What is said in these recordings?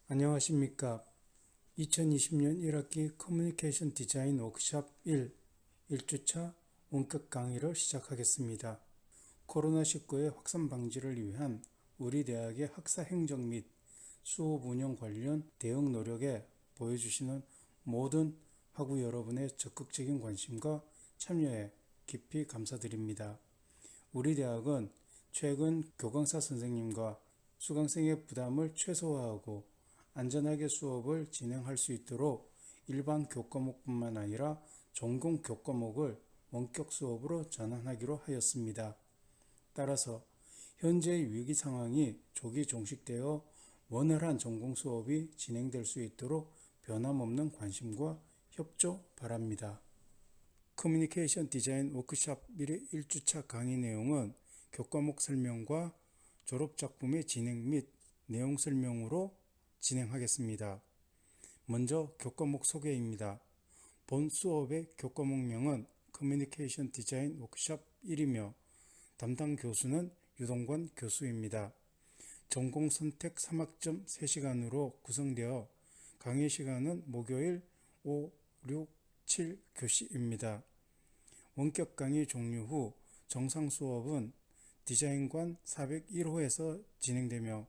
안녕하십니까. 2020년 1학기 커뮤니케이션 디자인 워크숍 1주차 원격 강의를 시작하겠습니다. 코로나19의 확산 방지를 위한 우리 대학의 학사 행정 및 수업 운영 관련 대응 노력에 보여주시는 모든 학우 여러분의 적극적인 관심과 참여에 깊이 감사드립니다. 우리 대학은 최근 교강사 선생님과 수강생의 부담을 최소화하고 안전하게 수업을 진행할 수 있도록 일반 교과목뿐만 아니라 전공 교과목을 원격 수업으로 전환하기로 하였습니다. 따라서 현재의 위기 상황이 조기 종식되어 원활한 전공 수업이 진행될 수 있도록 변함없는 관심과 협조 바랍니다. 커뮤니케이션 디자인 워크숍 1주차 강의 내용은 교과목 설명과 졸업작품의 진행 및 내용 설명으로 진행하겠습니다. 먼저 교과목 소개입니다. 본 수업의 교과목명은 커뮤니케이션 디자인 워크숍 1이며 담당 교수는 유동관 교수입니다. 전공 선택 3학점 3시간으로 구성되어 강의 시간은 목요일 5, 6, 7 교시입니다. 원격 강의 종료 후 정상 수업은 디자인관 401호에서 진행되며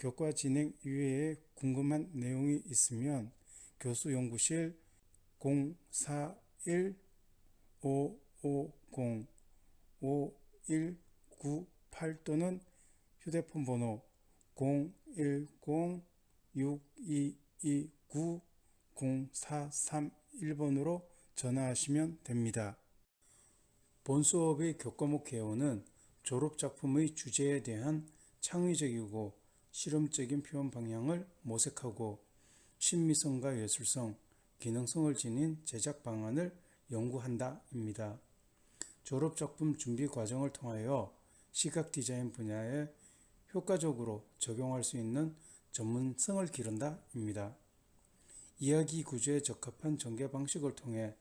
교과 진행 이외에 궁금한 내용이 있으면 교수 연구실 041-550-5198 또는 휴대폰 번호 010-6229-0431번으로 전화하시면 됩니다. 본 수업의 교과목 개요는 졸업작품의 주제에 대한 창의적이고 실험적인 표현 방향을 모색하고 신미성과 예술성, 기능성을 지닌 제작 방안을 연구한다입니다. 졸업작품 준비 과정을 통하여 시각 디자인 분야에 효과적으로 적용할 수 있는 전문성을 기른다입니다. 이야기 구조에 적합한 전개 방식을 통해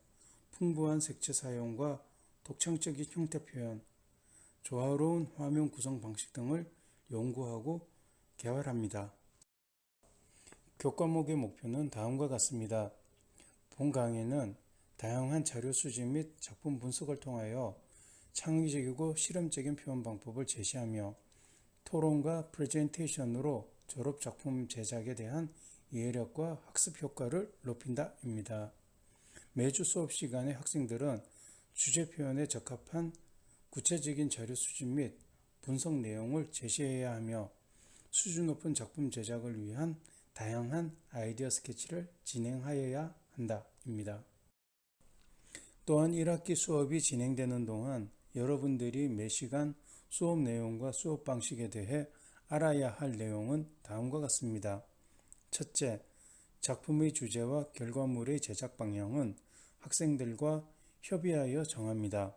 풍부한 색채 사용과 독창적인 형태 표현, 조화로운 화면 구성 방식 등을 연구하고 개발합니다. 교과목의 목표는 다음과 같습니다. 본 강의는 다양한 자료 수집 및 작품 분석을 통하여 창의적이고 실험적인 표현 방법을 제시하며 토론과 프레젠테이션으로 졸업작품 제작에 대한 이해력과 학습 효과를 높인다입니다. 매주 수업 시간에 학생들은 주제 표현에 적합한 구체적인 자료 수집 및 분석 내용을 제시해야 하며 수준 높은 작품 제작을 위한 다양한 아이디어 스케치를 진행하여야 한다입니다. 또한 1학기 수업이 진행되는 동안 여러분들이 매 시간 수업 내용과 수업 방식에 대해 알아야 할 내용은 다음과 같습니다. 첫째, 작품의 주제와 결과물의 제작 방향은 학생들과 협의하여 정합니다.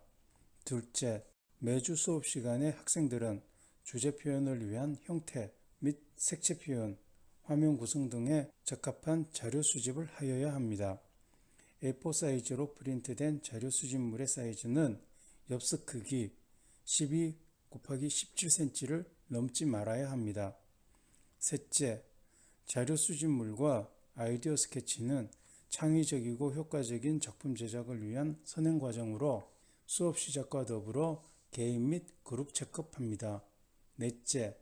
둘째, 매주 수업 시간에 학생들은 주제 표현을 위한 형태 및 색채 표현, 화면 구성 등에 적합한 자료 수집을 하여야 합니다. A4 사이즈로 프린트된 자료 수집물의 사이즈는 엽서 크기 12x17cm를 넘지 말아야 합니다. 셋째, 자료 수집물과 아이디어 스케치는 창의적이고 효과적인 작품 제작을 위한 선행 과정으로 수업 시작과 더불어 개인 및 그룹 체크업합니다. 넷째,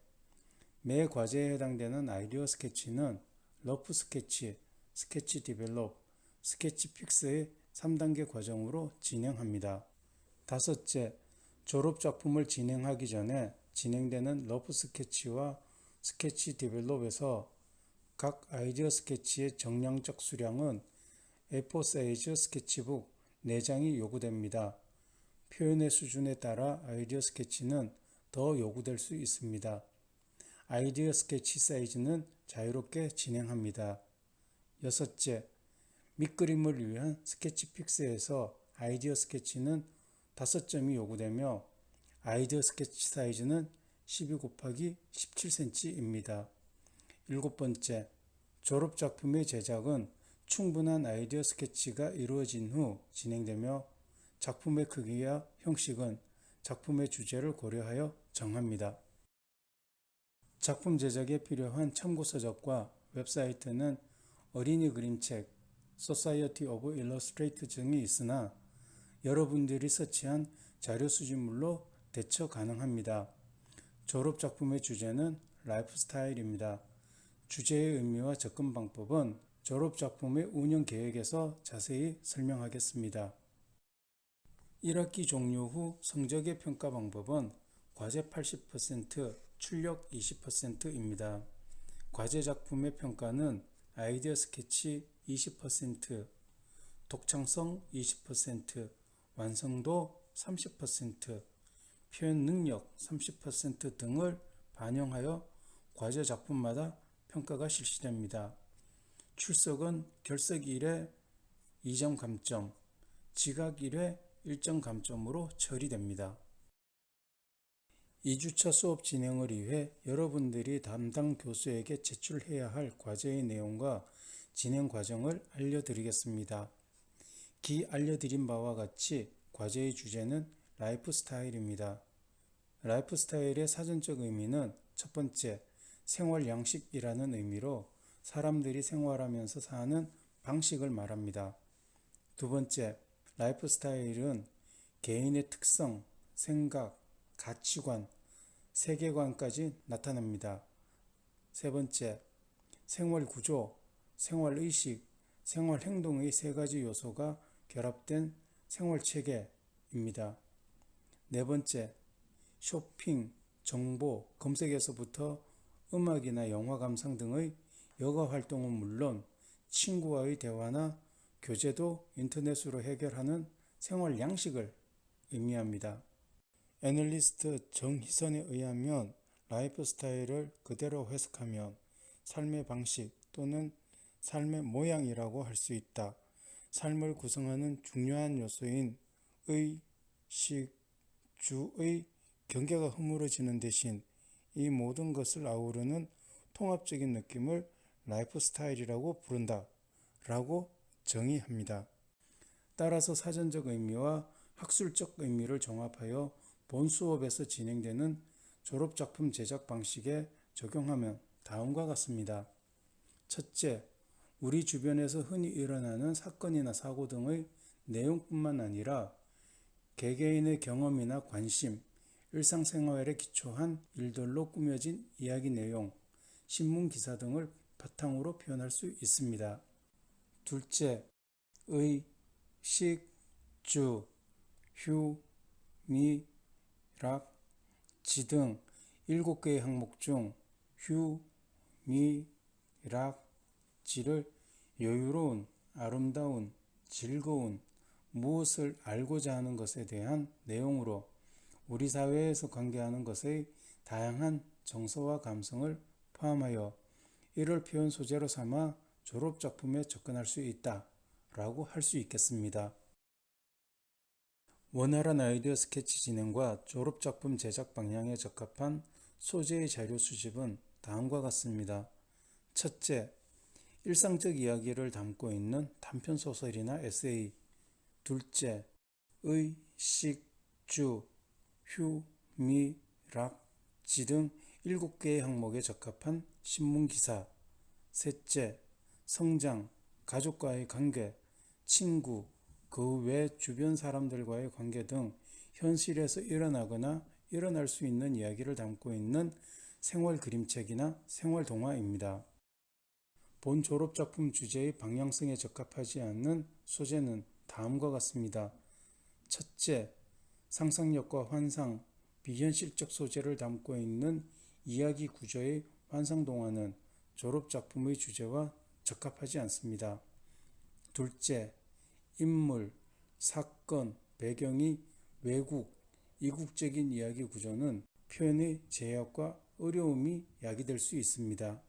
매 과제에 해당되는 아이디어 스케치는 러프 스케치, 스케치 디벨롭, 스케치 픽스의 3단계 과정으로 진행합니다. 다섯째, 졸업작품을 진행하기 전에 진행되는 러프 스케치와 스케치 디벨롭에서 각 아이디어 스케치의 정량적 수량은 A4 사이즈 스케치북 4장이 요구됩니다. 표현의 수준에 따라 아이디어 스케치는 더 요구될 수 있습니다. 아이디어 스케치 사이즈는 자유롭게 진행합니다. 여섯째, 밑그림을 위한 스케치 픽스에서 아이디어 스케치는 5점이 요구되며 아이디어 스케치 사이즈는 12x17cm입니다. 일곱 번째, 졸업작품의 제작은 충분한 아이디어 스케치가 이루어진 후 진행되며 작품의 크기와 형식은 작품의 주제를 고려하여 정합니다. 작품 제작에 필요한 참고서적과 웹사이트는 어린이 그림책 Society of Illustrated 등이 있으나 여러분들이 서치한 자료 수집물로 대처 가능합니다. 졸업작품의 주제는 라이프 스타일입니다. 주제의 의미와 접근 방법은 졸업작품의 운영 계획에서 자세히 설명하겠습니다. 1학기 종료 후 성적의 평가 방법은 과제 80%, 출력 20%입니다. 과제 작품의 평가는 아이디어 스케치 20%, 독창성 20%, 완성도 30%, 표현 능력 30% 등을 반영하여 과제 작품마다 평가가 실시됩니다. 출석은 결석 1회 2점 감점, 지각 1회 1점 감점으로 처리됩니다. 2주차 수업 진행을 위해 여러분들이 담당 교수에게 제출해야 할 과제의 내용과 진행 과정을 알려드리겠습니다. 기 알려드린 바와 같이 과제의 주제는 라이프 스타일입니다. 라이프 스타일의 사전적 의미는 첫 번째, 생활 양식이라는 의미로 사람들이 생활하면서 사는 방식을 말합니다. 두 번째, 라이프 스타일은 개인의 특성, 생각, 가치관, 세계관까지 나타납니다. 세 번째, 생활 구조, 생활 의식, 생활 행동의 세 가지 요소가 결합된 생활 체계입니다. 네 번째, 쇼핑, 정보, 검색에서부터 음악이나 영화 감상 등의 여가 활동은 물론 친구와의 대화나 교제도 인터넷으로 해결하는 생활 양식을 의미합니다. 애널리스트 정희선에 의하면 라이프 스타일을 그대로 해석하면 삶의 방식 또는 삶의 모양이라고 할 수 있다. 삶을 구성하는 중요한 요소인 의, 식, 주의 경계가 허물어지는 대신 이 모든 것을 아우르는 통합적인 느낌을 라이프 스타일이라고 부른다 라고 정의합니다. 따라서 사전적 의미와 학술적 의미를 종합하여 본 수업에서 진행되는 졸업작품 제작 방식에 적용하면 다음과 같습니다. 첫째, 우리 주변에서 흔히 일어나는 사건이나 사고 등의 내용뿐만 아니라 개개인의 경험이나 관심, 일상생활에 기초한 일들로 꾸며진 이야기 내용, 신문 기사 등을 바탕으로 표현할 수 있습니다. 둘째, 의, 식, 주, 휴, 미, 락, 지 등 7개의 항목 중 휴, 미, 락, 지를 여유로운, 아름다운, 즐거운, 무엇을 알고자 하는 것에 대한 내용으로 우리 사회에서 관계하는 것의 다양한 정서와 감성을 포함하여 이를 표현 소재로 삼아 졸업작품에 접근할 수 있다 라고 할 수 있겠습니다. 원활한 아이디어 스케치 진행과 졸업작품 제작 방향에 적합한 소재의 자료 수집은 다음과 같습니다. 첫째, 일상적 이야기를 담고 있는 단편소설이나 에세이. 둘째, 의, 식, 주, 휴, 미, 락, 지 등 7개의 항목에 적합한 신문기사. 셋째, 성장, 가족과의 관계, 친구, 그 외 주변 사람들과의 관계 등 현실에서 일어나거나 일어날 수 있는 이야기를 담고 있는 생활 그림책이나 생활 동화입니다. 본 졸업작품 주제의 방향성에 적합하지 않는 소재는 다음과 같습니다. 첫째, 상상력과 환상, 비현실적 소재를 담고 있는 이야기 구조의 환상동화는 졸업작품의 주제와 적합하지 않습니다. 둘째, 인물, 사건, 배경이 외국, 이국적인 이야기 구조는 표현의 제약과 어려움이 야기될 수 있습니다.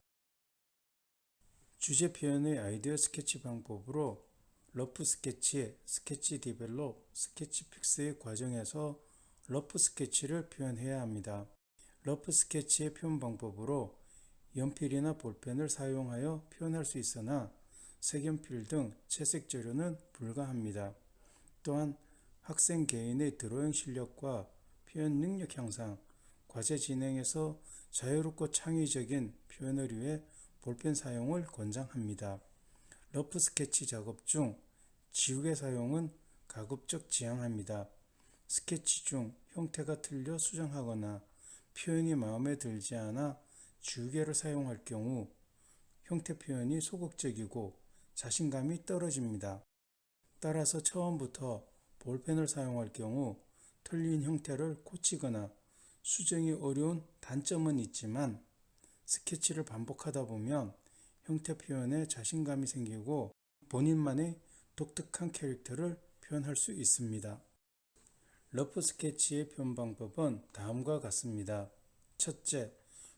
주제 표현의 아이디어 스케치 방법으로 러프 스케치, 스케치 디벨롭, 스케치 픽스의 과정에서 러프 스케치를 표현해야 합니다. 러프 스케치의 표현 방법으로 연필이나 볼펜을 사용하여 표현할 수 있으나 색연필 등 채색 재료는 불가합니다. 또한 학생 개인의 드로잉 실력과 표현 능력 향상, 과제 진행에서 자유롭고 창의적인 표현을 위해 볼펜 사용을 권장합니다. 러프 스케치 작업 중 지우개 사용은 가급적 지양합니다. 스케치 중 형태가 틀려 수정하거나 표현이 마음에 들지 않아 지우개를 사용할 경우 형태 표현이 소극적이고 자신감이 떨어집니다. 따라서 처음부터 볼펜을 사용할 경우 틀린 형태를 고치거나 수정이 어려운 단점은 있지만 스케치를 반복하다 보면 형태 표현에 자신감이 생기고 본인만의 독특한 캐릭터를 표현할 수 있습니다. 러프 스케치의 표현 방법은 다음과 같습니다. 첫째,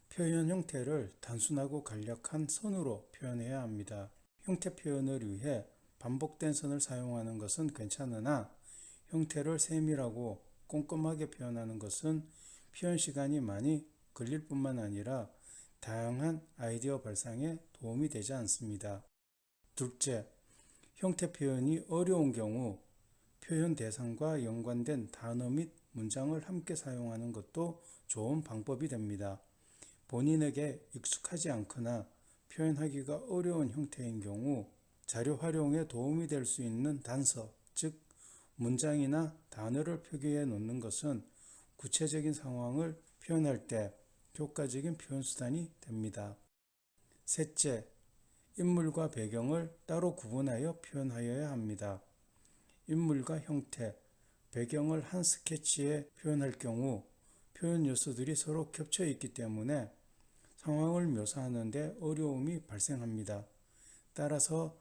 표현 형태를 단순하고 간략한 선으로 표현해야 합니다. 형태 표현을 위해 반복된 선을 사용하는 것은 괜찮으나 형태를 세밀하고 꼼꼼하게 표현하는 것은 표현 시간이 많이 걸릴 뿐만 아니라 다양한 아이디어 발상에 도움이 되지 않습니다. 둘째, 형태 표현이 어려운 경우 표현 대상과 연관된 단어 및 문장을 함께 사용하는 것도 좋은 방법이 됩니다. 본인에게 익숙하지 않거나 표현하기가 어려운 형태인 경우 자료 활용에 도움이 될 수 있는 단서, 즉 문장이나 단어를 표기해 놓는 것은 구체적인 상황을 표현할 때 효과적인 표현 수단이 됩니다. 셋째, 인물과 배경을 따로 구분하여 표현하여야 합니다. 인물과 형태, 배경을 한 스케치에 표현할 경우 표현 요소들이 서로 겹쳐 있기 때문에 상황을 묘사하는 데 어려움이 발생합니다. 따라서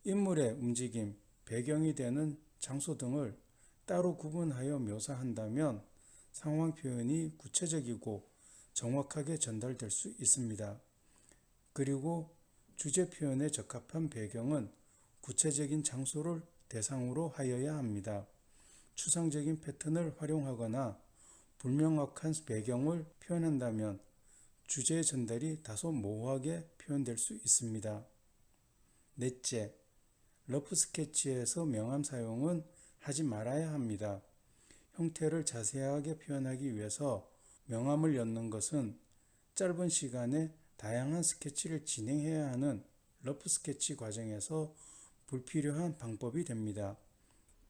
인물의 움직임, 배경이 되는 장소 등을 따로 구분하여 묘사한다면 상황 표현이 구체적이고 정확하게 전달될 수 있습니다. 그리고 주제 표현에 적합한 배경은 구체적인 장소를 대상으로 하여야 합니다. 추상적인 패턴을 활용하거나 불명확한 배경을 표현한다면 주제의 전달이 다소 모호하게 표현될 수 있습니다. 넷째, 러프 스케치에서 명암 사용은 하지 말아야 합니다. 형태를 자세하게 표현하기 위해서 명암을 엮는 것은 짧은 시간에 다양한 스케치를 진행해야 하는 러프 스케치 과정에서 불필요한 방법이 됩니다.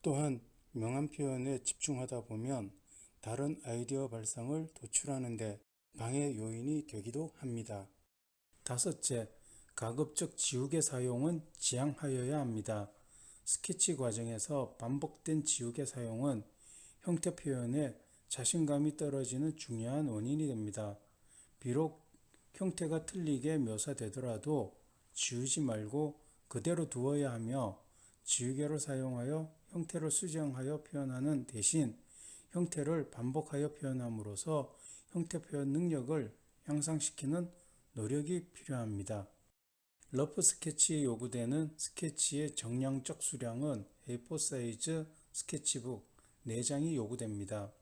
또한 명암 표현에 집중하다 보면 다른 아이디어 발상을 도출하는 데 방해 요인이 되기도 합니다. 다섯째, 가급적 지우개 사용은 지양하여야 합니다. 스케치 과정에서 반복된 지우개 사용은 형태 표현에 자신감이 떨어지는 중요한 원인이 됩니다. 비록 형태가 틀리게 묘사되더라도 지우지 말고 그대로 두어야 하며 지우개를 사용하여 형태를 수정하여 표현하는 대신 형태를 반복하여 표현함으로써 형태 표현 능력을 향상시키는 노력이 필요합니다. 러프 스케치에 요구되는 스케치의 정량적 수량은 A4 사이즈 스케치북 4장이 요구됩니다.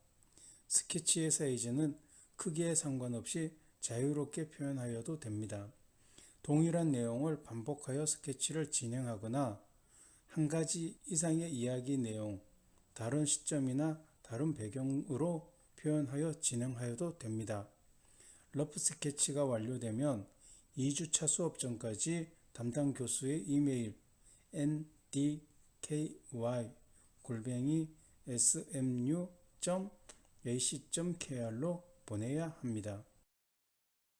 스케치의 사이즈는 크기에 상관없이 자유롭게 표현하여도 됩니다. 동일한 내용을 반복하여 스케치를 진행하거나 한 가지 이상의 이야기 내용, 다른 시점이나 다른 배경으로 표현하여 진행하여도 됩니다. 러프 스케치가 완료되면 2주차 수업 전까지 담당 교수의 이메일 ndky@smu.ac.kr로 보내야 합니다.